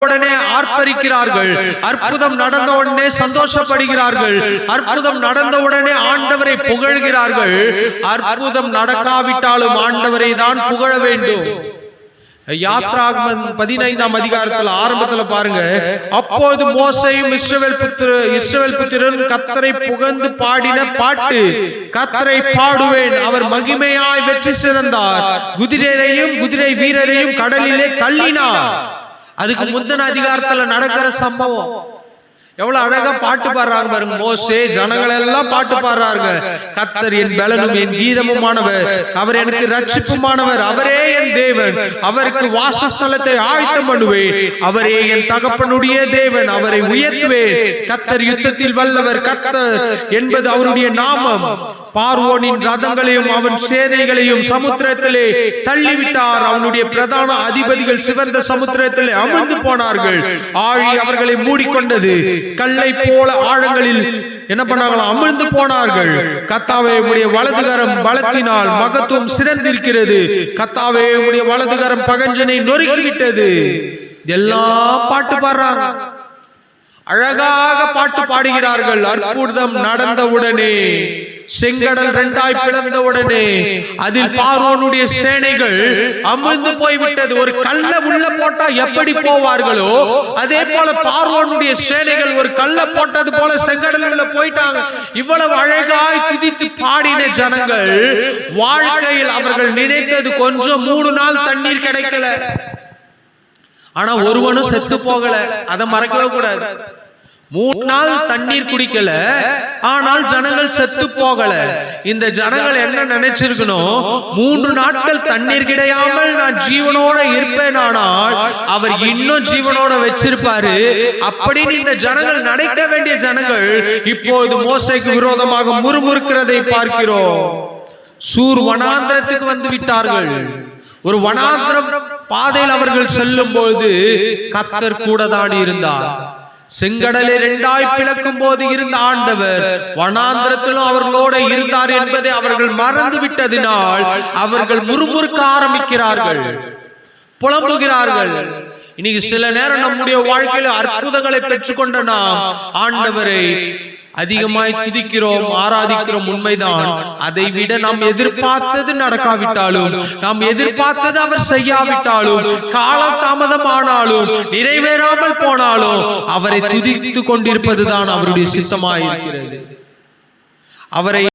உடனே ஆர்ப்பரிக்கிறார்கள். அற்புதம் நடந்த உடனே சந்தோஷப்படுகிறார்கள். அற்புதம் நடந்த உடனே ஆண்டவரை புகழ்கிறார்கள். அற்புதம் நடக்காவிட்டாலும் ஆண்டவரை தான் புகழ வேண்டும். யாத்ராகமம் 15ஆம் அதிகாரத்தில் ஆரம்பத்துல பாருங்க, அப்போது மோசேயும் இஸ்ரவேல் புத்திரரும் கர்த்தரை புகழ்ந்து பாடின பாட்டு, கர்த்தரை பாடுவேன், அவர் மகிமையாய் வெற்றி சிறந்தார், குதிரையையும் குதிரை வீரரையும் கடலிலே தள்ளினார். அதுக்கு முந்தின அதிகாரத்துல நடக்கிற சம்பவம் எவ்வளவு அழகா பாட்டு பாடுறாங்க பாருங்க. மோசே ஜனங்கள் எல்லாம் பாட்டு பாடுறாங்க. கர்த்தர் என் பலனும் என் கீதமுமானவர், அவர் எனக்கு ரட்சிப்புமானவர், அவரே என் தேவன், அவருக்கு வாசஸ்தலத்தை ஆயத்தம் பண்ணுவேன், அவரே என் தகப்பனுடைய தேவன், அவரை உயர்த்துவேன், கர்த்தர் யுத்தத்தில் வல்லவர், கர்த்தர் என்பது அவருடைய நாமம். பார்வோனின் ரதங்களையும் அவன் சேனைகளையும் சமுத்திரத்திலே தள்ளிவிட்டார். அவனுடைய பிரதான அதிபதிகள் சிவந்த சமுத்திரத்திலே அமிழ்ந்து போனார்கள். ஆழி அவர்களை மூடிக்கொண்டது. கல்லை போல ஆழங்களில் என்ன பண்ணாங்களா? அமிழ்ந்து போனார்கள். கர்த்தாவே உம்முடைய வலதுகரம் பலத்தினால் மகத்துவம் சிறந்திருக்கிறது. கர்த்தாவே உம்முடைய வலதுகரம் பகஞ்சனை நொறுக்கிவிட்டது. எல்லாம் பாட்டு பாடுறாங்க, அழகாக பாட்டு பாடுகிறார்கள். அற்புதம் நடந்த உடனே, செங்கடல் இரண்டாய் பிளந்த உடனே, அதில் பார்வோனுடைய சேனைகள் அமிழ்ந்து போய்விட்டது. ஒரு கல்ல உள்ள போட்டா எப்படி போவார்களோ அதே போல பார்வோனுடைய சேனைகள் ஒரு கல்ல போட்டது போல செங்கடல் உள்ள போயிட்டாங்க. இவ்வளவு அழகாய் துதித்து பாடின ஜனங்கள் வாழ்க்கையில் அவர்கள் நினைத்தது கொஞ்சம் 3 நாள் தண்ணீர் கிடைக்கல. ஆனா ஒருவனும் செத்து போகல. அதை மறக்கவே கூடாது. 3 நாள் தண்ணீர் குடிக்கல, ஆனால் ஜனங்கள் செத்து போகல. இந்த ஜனங்கள் என்ன நினைச்சிருக்கணும்? 3 நாட்கள் தண்ணீர் கிடையாமல் நான் ஜீவனோட இருப்பேன், ஆனால் அவர் இன்னும் ஜீவனோட வச்சிருப்பாரு அப்படின்னு இந்த ஜனங்கள் நினைக்க வேண்டிய ஜனங்கள் இப்போது மோசேக்கு விரோதமாக முறுமுறுக்கிறதை பார்க்கிறோம். சூர் வனாந்திரத்துக்கு வந்து விட்டார்கள். ஒரு வனாந்திரம் பாதையில் அவர்கள் செல்லும் போது கர்த்தர் கூட தான் இருந்தார். செங்கடலை 2ஆய் பிளக்கும் போது இருந்த ஆண்டவர் வனாந்திரத்திலும் அவர்களோட இருந்தார் என்பதை அவர்கள் மறந்து விட்டதினால் அவர்கள் முறுமுறுக்க ஆரம்பிக்கிறார்கள், புலம்புகிறார்கள். இன்னைக்கு சில நேரம் நம்முடைய வாழ்க்கையில அற்புதங்களை பெற்றுக்கொண்ட நாம் ஆண்டவரை அதிகமாய் துதிக்கிறோம், ஆராதிக்கிறோம், உண்மைதான். அதை விட நாம் எதிர்பார்த்தது நடக்காவிட்டாலும், நாம் எதிர்பார்த்தது அவர் செய்யாவிட்டாலும், காலம் தாமதமானாலும், நிறைவேறாமல் போனாலும் அவரை துதித்து கொண்டிருப்பதுதான் அவருடைய சித்தமாயிருக்கிறது. அவரை